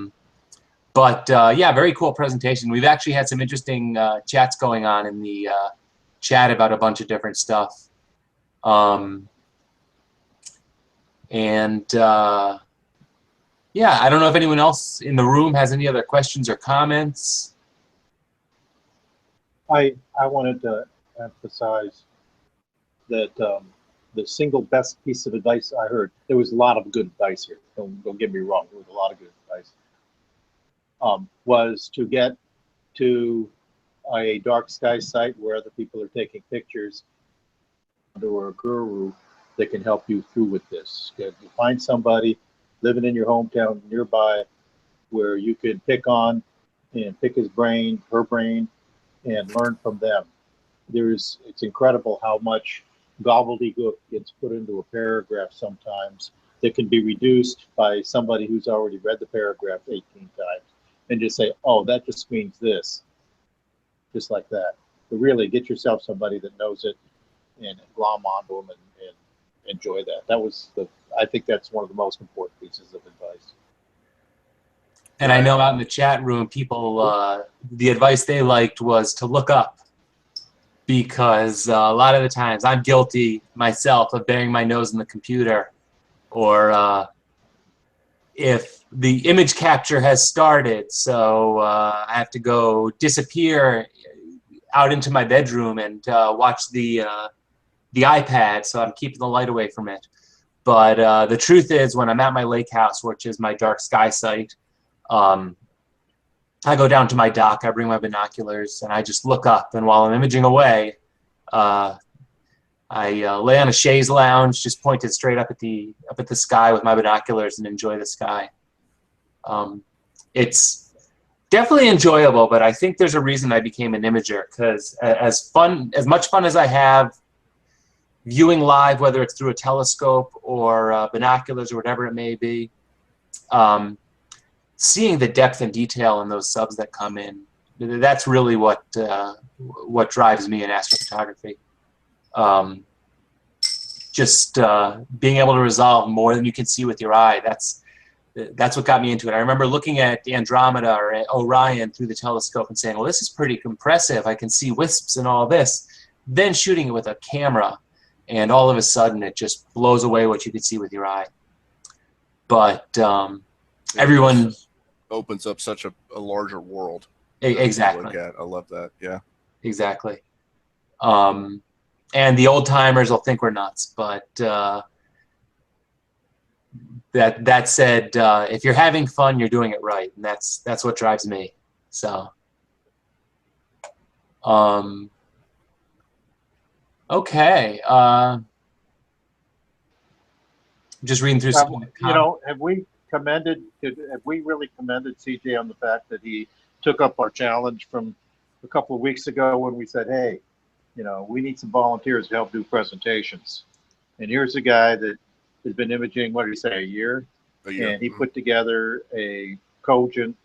Speaker 1: very cool presentation. We've actually had some interesting chats going on in the chat about a bunch of different stuff. Yeah, I don't know if anyone else in the room has any other questions or comments.
Speaker 3: I wanted to emphasize that the single best piece of advice I heard, there was a lot of good advice here. Don't get me wrong, there was a lot of good advice. Was to get to a dark sky site where other people are taking pictures, or a guru that can help you through with this. You find somebody living in your hometown nearby where you can pick on and pick his brain, her brain, and learn from them. It's incredible how much gobbledygook gets put into a paragraph sometimes that can be reduced by somebody who's already read the paragraph 18 times and just say, oh, that just means this, just like that. But really get yourself somebody that knows it and glom onto them and enjoy that. I think that's one of the most important pieces of advice.
Speaker 1: And I know out in the chat room, people, the advice they liked was to look up, because a lot of the times I'm guilty myself of burying my nose in the computer, or if the image capture has started, so I have to go disappear out into my bedroom and watch the iPad, so I'm keeping the light away from it. But the truth is, when I'm at my lake house, which is my dark sky site, I go down to my dock, I bring my binoculars, and I just look up. And while I'm imaging away, I lay on a chaise lounge, just pointed straight up at the sky with my binoculars, and enjoy the sky. It's definitely enjoyable, but I think there's a reason I became an imager, because as much fun as I have viewing live, whether it's through a telescope or binoculars or whatever it may be, seeing the depth and detail in those subs that come in, that's really what drives me in astrophotography. Just being able to resolve more than you can see with your eye, that's what got me into it. I remember looking at Andromeda or at Orion through the telescope and saying, well, this is pretty impressive. I can see wisps and all this. Then shooting it with a camera, and all of a sudden it just blows away what you could see with your eye. But everyone
Speaker 2: opens up such a larger world.
Speaker 1: Exactly.
Speaker 2: To look at. I love that. Yeah.
Speaker 1: Exactly. And the old timers will think we're nuts, but that said, if you're having fun, you're doing it right, and that's what drives me. So, okay. Just reading through some.
Speaker 3: Have we really commended CJ on the fact that he took up our challenge from a couple of weeks ago when we said, hey, we need some volunteers to help do presentations. And here's a guy that has been imaging, what did he say, a year?
Speaker 2: A year.
Speaker 3: And he put together a cogent,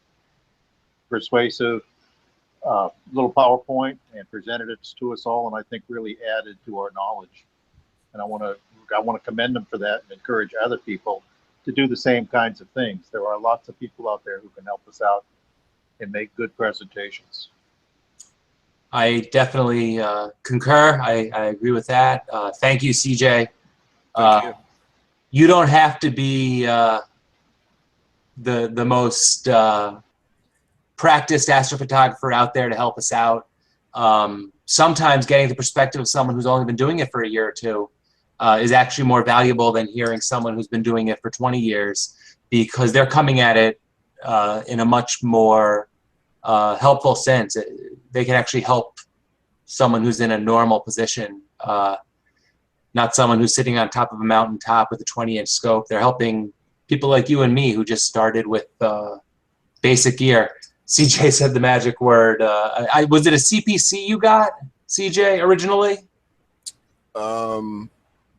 Speaker 3: persuasive little PowerPoint and presented it to us all, and I think really added to our knowledge. And I want to commend him for that and encourage other people to do the same kinds of things. There are lots of people out there who can help us out and make good presentations.
Speaker 1: I definitely concur. I agree with that. Thank you, CJ.
Speaker 2: Thank you.
Speaker 1: You don't have to be the most practiced astrophotographer out there to help us out. Sometimes getting the perspective of someone who's only been doing it for a year or two is actually more valuable than hearing someone who's been doing it for 20 years, because they're coming at it in a much more helpful sense. They can actually help someone who's in a normal position, not someone who's sitting on top of a mountaintop with a 20-inch scope. They're helping people like you and me who just started with basic gear. CJ said the magic word. Was it a CPC you got, CJ, originally?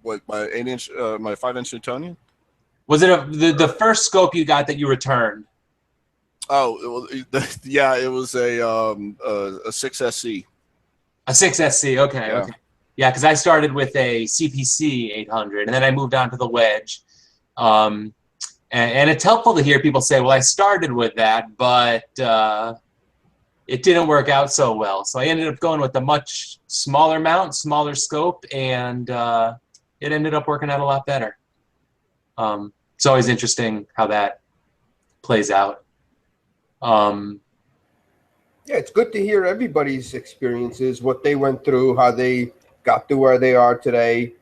Speaker 2: What, my 8-inch, my 5-inch Newtonian?
Speaker 1: Was it the first scope you got that you returned?
Speaker 2: Oh, yeah, it was a 6SC.
Speaker 1: A 6SC. Okay.
Speaker 2: Yeah.
Speaker 1: Okay. Yeah, because I started with a CPC 800, and then I moved on to the wedge. And it's helpful to hear people say, well, I started with that, but it didn't work out so well. So I ended up going with a much smaller mount, smaller scope, and it ended up working out a lot better. It's always interesting how that plays out.
Speaker 4: Yeah, it's good to hear everybody's experiences, what they went through, how they got to where they are today.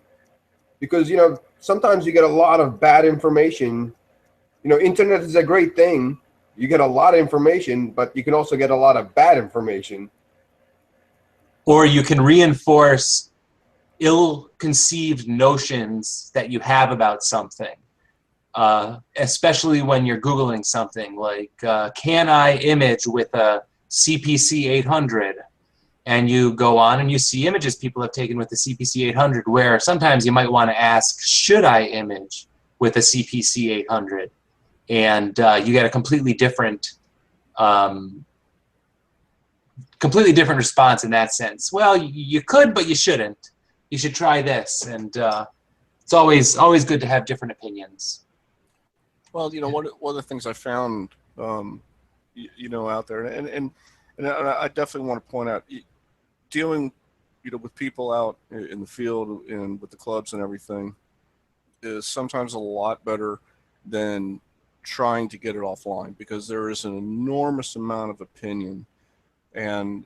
Speaker 4: Because, you know, sometimes you get a lot of bad information. You know, internet is a great thing. You get a lot of information, but you can also get a lot of bad information.
Speaker 1: Or you can reinforce ill-conceived notions that you have about something, especially when you're Googling something like, can I image with a CPC 800? And you go on and you see images people have taken with the CPC 800, where sometimes you might want to ask, should I image with a CPC 800? And you get a completely different response in that sense. Well, you could, but you shouldn't. You should try this. And it's always good to have different opinions.
Speaker 2: Well, you know, one of the things I found, you know, out there, and I definitely want to point out, dealing, you know, with people out in the field and with the clubs and everything is sometimes a lot better than trying to get it offline, because there is an enormous amount of opinion, and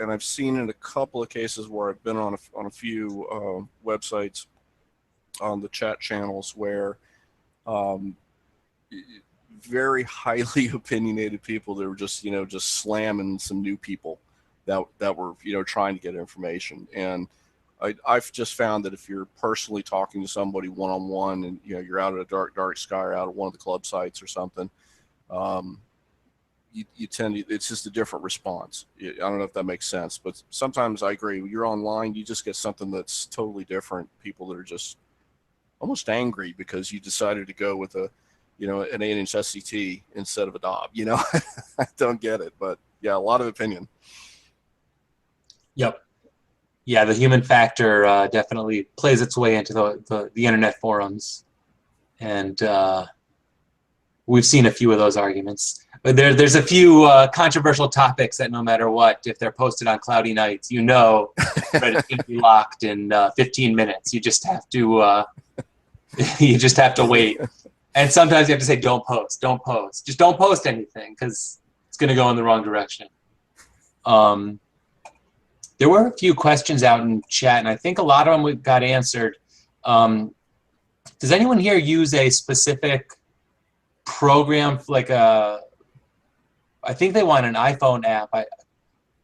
Speaker 2: I've seen in a couple of cases where I've been on a few websites on the chat channels where very highly opinionated people that were just, you know, just slamming some new people that were, you know, trying to get information. And I've just found that if you're personally talking to somebody one-on-one, and, you know, you're out at a dark sky or out at one of the club sites or something, you tend to, it's just a different response. I don't know if that makes sense, but sometimes I agree. When you're online, you just get something that's totally different. People that are just almost angry because you decided to go with a, you know, an 8-inch SCT instead of a Dob. You know, I don't get it, but yeah, a lot of opinion.
Speaker 1: Yep. Yeah, the human factor definitely plays its way into the internet forums, and we've seen a few of those arguments. But there's a few controversial topics that no matter what, if they're posted on cloudy nights, you know, Reddit's going to be locked in 15 minutes. You just have to wait. And sometimes you have to say, don't post, just don't post anything, because it's going to go in the wrong direction. There were a few questions out in chat, and I think a lot of them we got answered. Does anyone here use a specific program, like I think they want an iPhone app.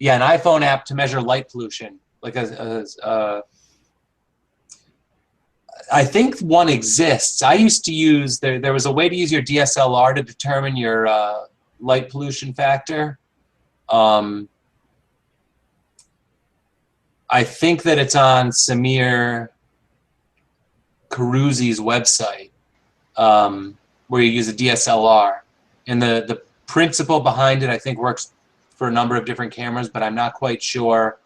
Speaker 1: Yeah, an iPhone app to measure light pollution. Like I think one exists. I used to use, there was a way to use your DSLR to determine your light pollution factor. I think that it's on Samir Caruzi's website, where you use a DSLR. And the principle behind it, I think, works for a number of different cameras, but I'm not quite sure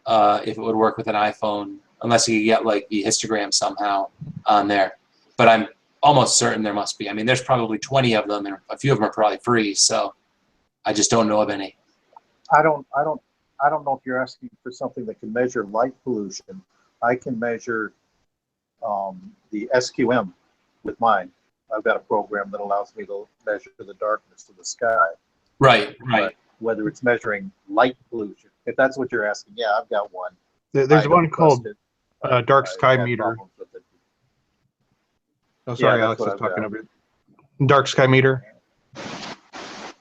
Speaker 1: if it would work with an iPhone, unless you get like the histogram somehow on there. But I'm almost certain there must be. I mean, there's probably 20 of them, and a few of them are probably free, so I just don't know of any.
Speaker 3: I don't know if you're asking for something that can measure light pollution. I can measure the SQM with mine. I've got a program that allows me to measure the darkness of the sky.
Speaker 1: Right.
Speaker 3: But whether it's measuring light pollution, if that's what you're asking, yeah, I've got one.
Speaker 5: There's one called Dark Sky Meter. Oh, sorry,
Speaker 3: Yeah,
Speaker 5: Alex was talking over you. Dark Sky Meter.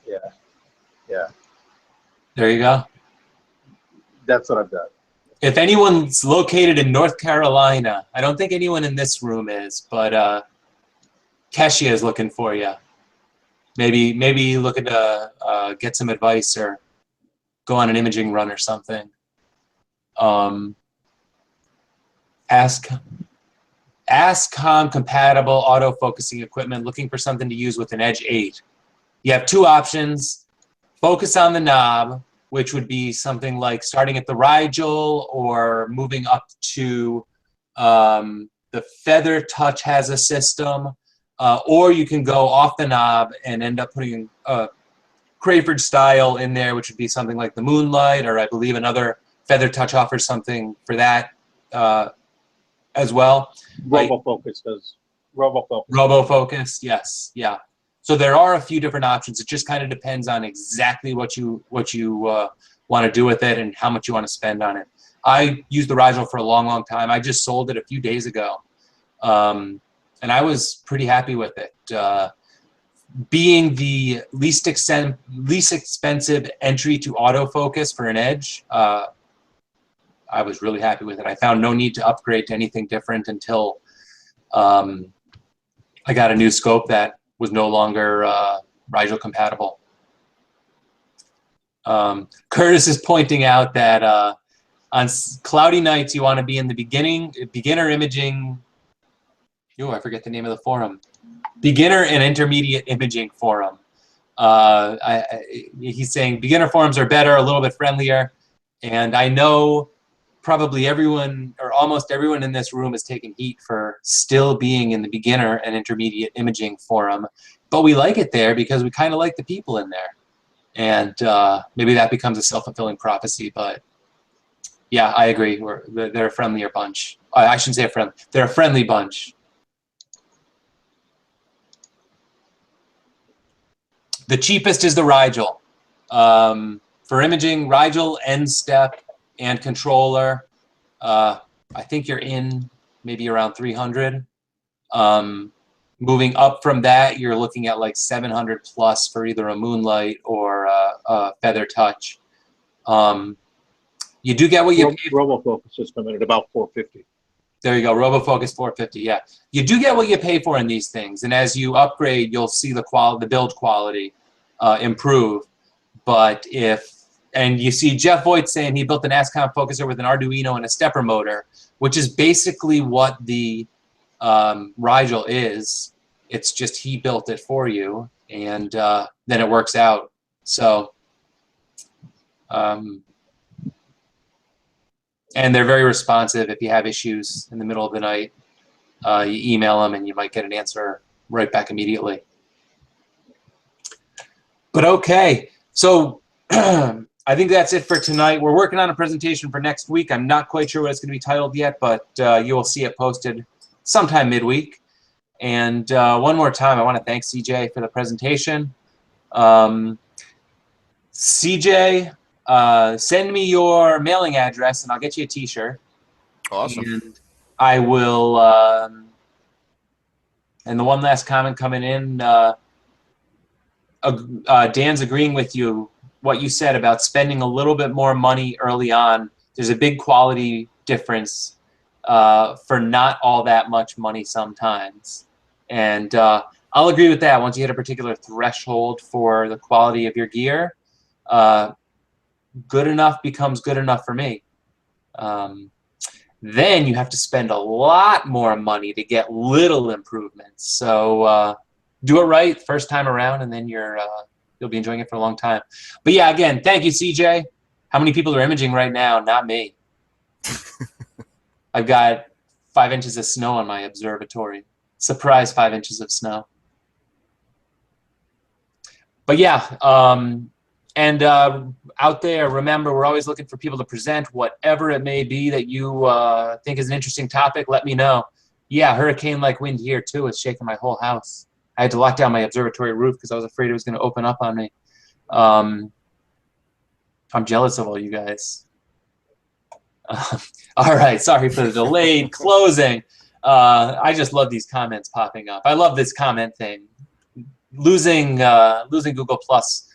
Speaker 3: Yeah.
Speaker 1: There you go.
Speaker 3: That's what I've got.
Speaker 1: If anyone's located in North Carolina, I don't think anyone in this room is, but Keshia is looking for you. Maybe looking to get some advice or go on an imaging run or something. ASCOM compatible autofocusing equipment, looking for something to use with an Edge 8. You have two options. Focus on the knob, which would be something like starting at the Rigel or moving up to the Feather Touch has a system, or you can go off the knob and end up putting Crayford style in there, which would be something like the Moonlight, or I believe another Feather Touch offers something for that as well.
Speaker 3: RoboFocus does.
Speaker 1: RoboFocus, yes, yeah. So there are a few different options. It just kind of depends on exactly what you want to do with it and how much you want to spend on it. I used the Rigel for a long, long time. I just sold it a few days ago, and I was pretty happy with it. Being the least expensive entry to autofocus for an Edge, I was really happy with it. I found no need to upgrade to anything different until I got a new scope that was no longer Rigel compatible. Curtis is pointing out that on cloudy nights you want to be in the beginner imaging. Oh, I forget the name of the forum. Beginner and intermediate imaging forum. He's saying beginner forums are better, a little bit friendlier, and I know probably everyone or almost everyone in this room is taking heat for still being in the beginner and intermediate imaging forum, but we like it there because we kind of like the people in there, and maybe that becomes a self-fulfilling prophecy. But yeah, I agree. They're a friendlier bunch. I shouldn't say a friend. They're a friendly bunch. The cheapest is the Rigel. For imaging, Rigel, end step, and controller, I think you're in maybe around 300. Moving up from that, you're looking at like 700 plus for either a Moonlight or a Feather Touch. You do get what you pay for.
Speaker 3: RoboFocus is coming at about 450.
Speaker 1: There you go, RoboFocus 450. Yeah, you do get what you pay for in these things, and as you upgrade, you'll see the build quality improve. But and you see Jeff Voigt saying he built an ASCOM focuser with an Arduino and a stepper motor, which is basically what the Rigel is. It's just he built it for you, and then it works out. So, and they're very responsive. If you have issues in the middle of the night, you email them, and you might get an answer right back immediately. But okay, so I think that's it for tonight. We're working on a presentation for next week. I'm not quite sure what it's going to be titled yet, but you will see it posted sometime midweek. And one more time, I want to thank CJ for the presentation. CJ, send me your mailing address, and I'll get you a T-shirt.
Speaker 2: Awesome.
Speaker 1: And I will. And the one last comment coming in. Dan's agreeing with you. What you said about spending a little bit more money early on. There's a big quality difference for not all that much money sometimes. And I'll agree with that. Once you hit a particular threshold for the quality of your gear, good enough becomes good enough for me. Then you have to spend a lot more money to get little improvements. So do it right first time around, and then you'll be enjoying it for a long time. But yeah, again, thank you, CJ. How many people are imaging right now? Not me. I've got 5 inches of snow on my observatory. Surprise, 5 inches of snow. But yeah, and out there, remember, we're always looking for people to present whatever it may be that you think is an interesting topic. Let me know. Yeah, hurricane-like wind here too. It's shaking my whole house. I had to lock down my observatory roof because I was afraid it was going to open up on me. I'm jealous of all you guys. All right, sorry for the delayed closing. I just love these comments popping up. I love this comment thing. Losing Google Plus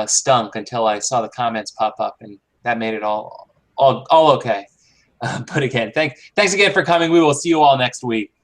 Speaker 1: stunk until I saw the comments pop up, and that made it all okay. But again, thanks again for coming. We will see you all next week.